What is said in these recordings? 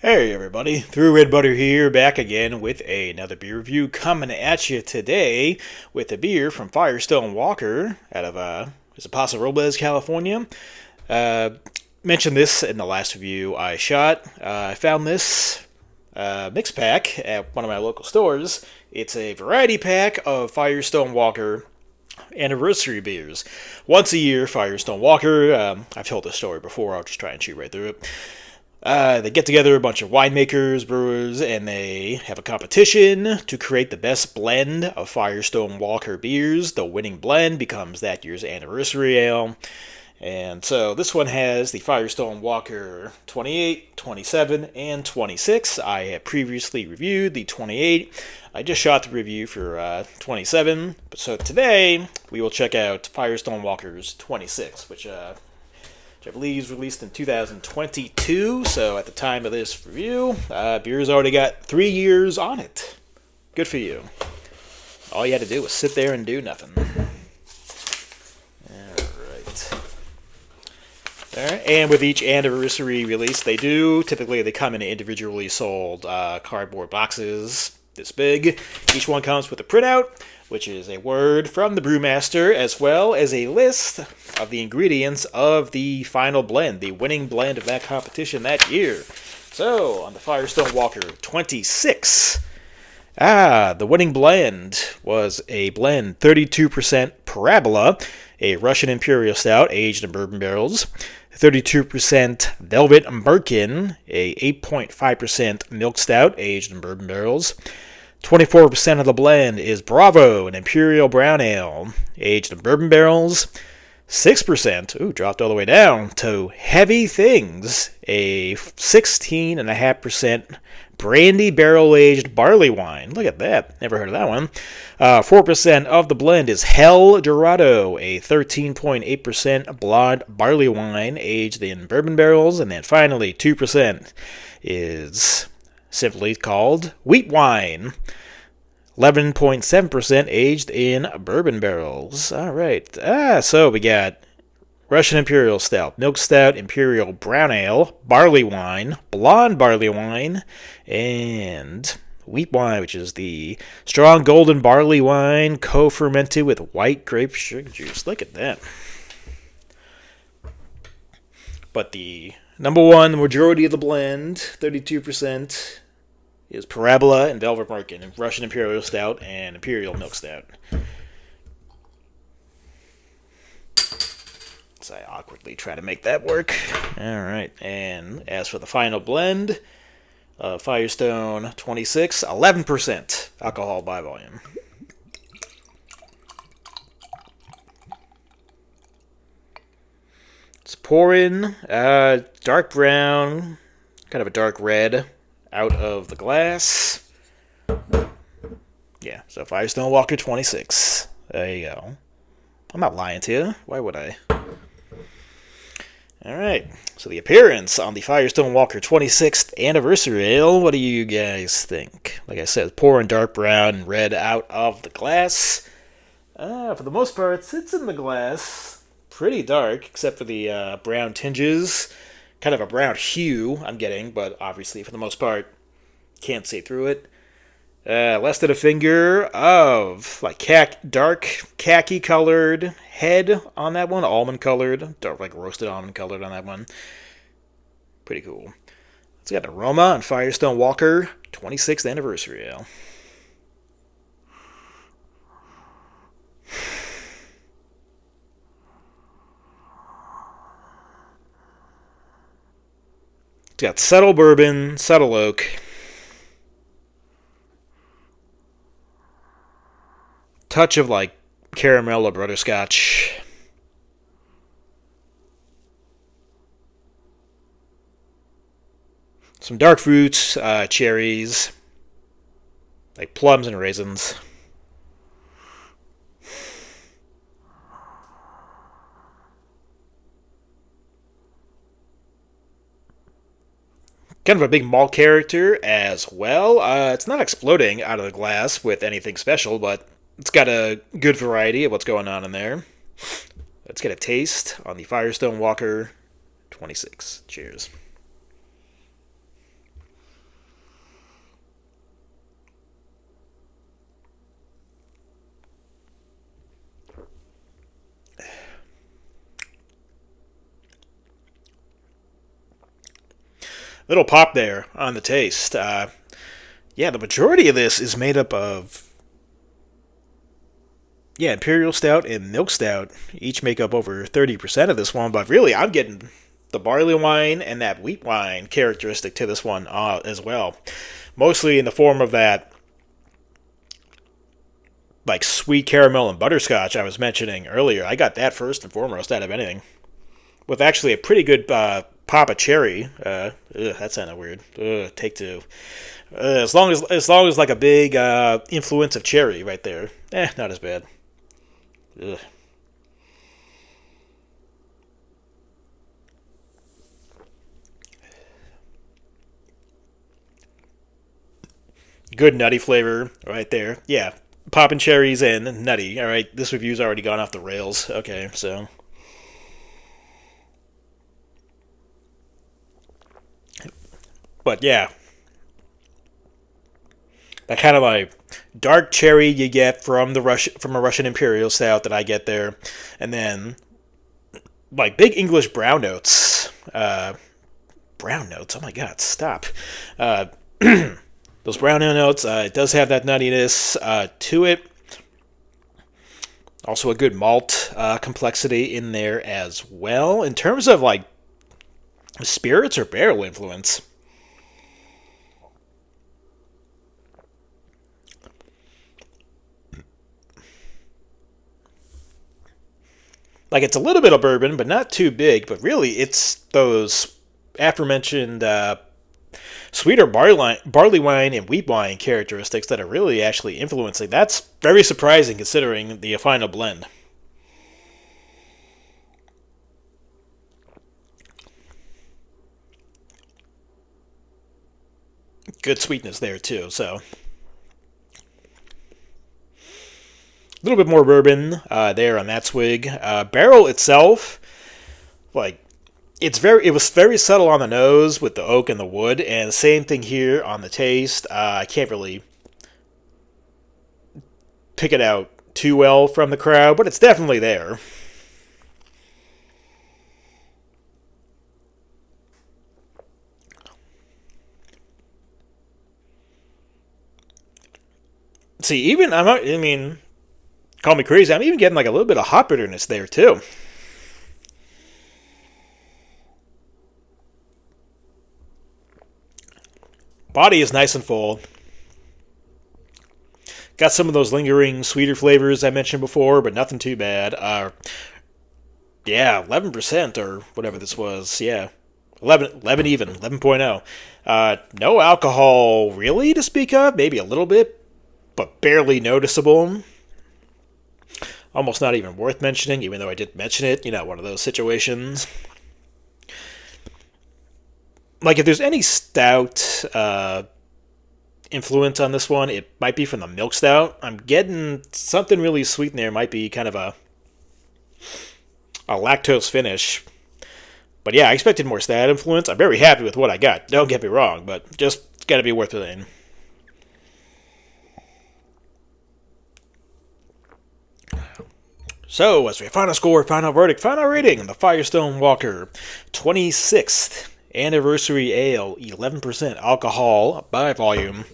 Hey everybody, ThrewRedButter here, back again with another beer review coming at you today with a beer from Firestone Walker out of Paso Robles, California. Mentioned this in the last review I shot. I found this mix pack at one of my local stores. It's a variety pack of Firestone Walker anniversary beers. Once a year, Firestone Walker. I've told this story before, I'll just try and chew right through it. They get together a bunch of winemakers, brewers, and they have a competition to create the best blend of Firestone Walker beers. The winning blend becomes that year's anniversary ale. And so this one has the Firestone Walker 28, 27, and 26. I have previously reviewed the 28. I just shot the review for 27. So today we will check out Firestone Walker's 26, which I believe is released in 2022, so at the time of this review, beer's already got 3 years on it. Good for you. All you had to do was sit there and do nothing. Alright, and with each anniversary release they come in individually sold cardboard boxes this big. Each one comes with a printout, which is a word from the Brewmaster, as well as a list of the ingredients of the final blend, the winning blend of that competition that year. So, on the Firestone Walker 26, the winning blend was a blend 32% Parabola, a Russian Imperial Stout aged in bourbon barrels, 32% Velvet Birkin, a 8.5% Milk Stout aged in bourbon barrels. 24% of the blend is Bravo, an Imperial Brown Ale, aged in bourbon barrels. 6%, dropped all the way down to Heavy Things, a 16.5% brandy barrel-aged barley wine. Look at that. Never heard of that one. 4% of the blend is Hell Dorado, a 13.8% blonde barley wine aged in bourbon barrels. And then finally, 2% is simply called Wheat Wine, 11.7% aged in bourbon barrels. All right. So we got Russian Imperial Stout, Milk Stout, Imperial Brown Ale, Barley Wine, Blonde Barley Wine, and Wheat Wine, which is the strong golden barley wine co-fermented with white grape sugar juice. Look at that. But the number one, the majority of the blend, 32%, is Parabola and Velvet Birkin, and Russian Imperial Stout and Imperial Milk Stout. So I awkwardly try to make that work. Alright, and as for the final blend, Firestone 26, 11% alcohol by volume. It's pouring dark brown, kind of a dark red, out of the glass. Yeah, so Firestone Walker 26. There you go. I'm not lying to you. Why would I? Alright, so the appearance on the Firestone Walker 26th Anniversary Ale. What do you guys think? Like I said, pouring dark brown and red out of the glass. For the most part, it sits in the glass pretty dark, except for the brown tinges. Kind of a brown hue I'm getting, but obviously for the most part can't see through it. Less than a finger of like dark khaki colored head on that one, almond colored, dark like roasted almond colored on that one. Pretty cool. It's got Aroma on Firestone Walker 26th Anniversary Ale. It's got subtle bourbon, subtle oak. Touch of like caramel or butterscotch. Some dark fruits, cherries, like plums and raisins. Kind of a big malt character as well. It's not exploding out of the glass with anything special, but it's got a good variety of what's going on in there. Let's get a taste on the Firestone Walker 26. Cheers. Little pop there on the taste. Yeah, the majority of this is made up of, yeah, Imperial Stout and Milk Stout. Each make up over 30% of this one, but really I'm getting the barley wine and that wheat wine characteristic to this one as well. Mostly in the form of that, like, sweet caramel and butterscotch I was mentioning earlier. I got that first and foremost out of anything. With actually a pretty good pop of cherry. That sounded weird. Take two. As long as like a big influence of cherry right there. Not as bad. Ugh. Good nutty flavor right there. Yeah, popping cherries and nutty. All right, this review's already gone off the rails. Okay, so but yeah, that kind of like dark cherry you get from a Russian Imperial Stout that I get there, and then like big English brown notes. Brown notes. Oh my God, stop. Uh, those brown notes. It does have that nuttiness to it. Also, a good malt complexity in there as well. In terms of like spirits or barrel influence, like it's a little bit of bourbon, but not too big. But really, it's those aforementioned sweeter barley wine and wheat wine characteristics that are really actually influencing. That's very surprising considering the final blend. Good sweetness there too. So a little bit more bourbon there on that swig. Barrel itself, like it was very subtle on the nose with the oak and the wood, and same thing here on the taste. I can't really pick it out too well from the crowd, but it's definitely there. See, even I mean, call me crazy. I'm even getting like a little bit of hot bitterness there too. Body is nice and full. Got some of those lingering sweeter flavors I mentioned before, but nothing too bad. Yeah, 11% or whatever this was. Yeah, 11 even, 11.0. No alcohol really to speak of. Maybe a little bit, but barely noticeable. Almost not even worth mentioning, even though I did mention it. One of those situations. Like, if there's any stout influence on this one, it might be from the milk stout. I'm getting something really sweet in there. Might be kind of a lactose finish. But yeah, I expected more stout influence. I'm very happy with what I got. Don't get me wrong, but just got to be worth it in. So, as we final score, final verdict, final rating, the Firestone Walker 26th Anniversary Ale, 11% alcohol by volume.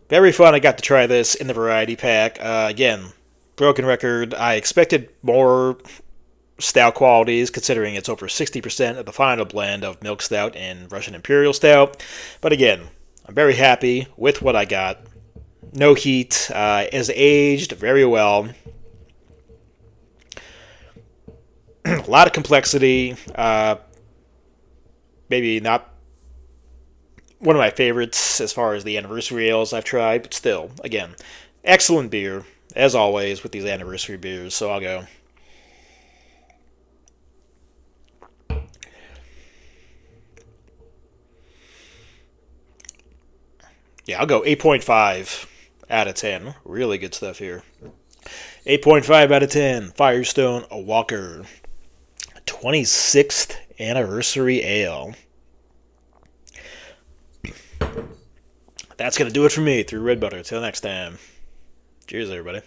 Very fun. I got to try this in the variety pack. Again, broken record. I expected more stout qualities, considering it's over 60% of the final blend of Milk Stout and Russian Imperial Stout. But again, I'm very happy with what I got. No heat. Is aged very well. A lot of complexity. Maybe not one of my favorites as far as the anniversary ales I've tried, but still, again, excellent beer, as always, with these anniversary beers, so I'll go. Yeah, I'll go 8.5 out of 10. Really good stuff here. 8.5 out of 10, Firestone Walker. 26th Anniversary Ale. That's going to do it for me through Red Butter. Till next time. Cheers, everybody.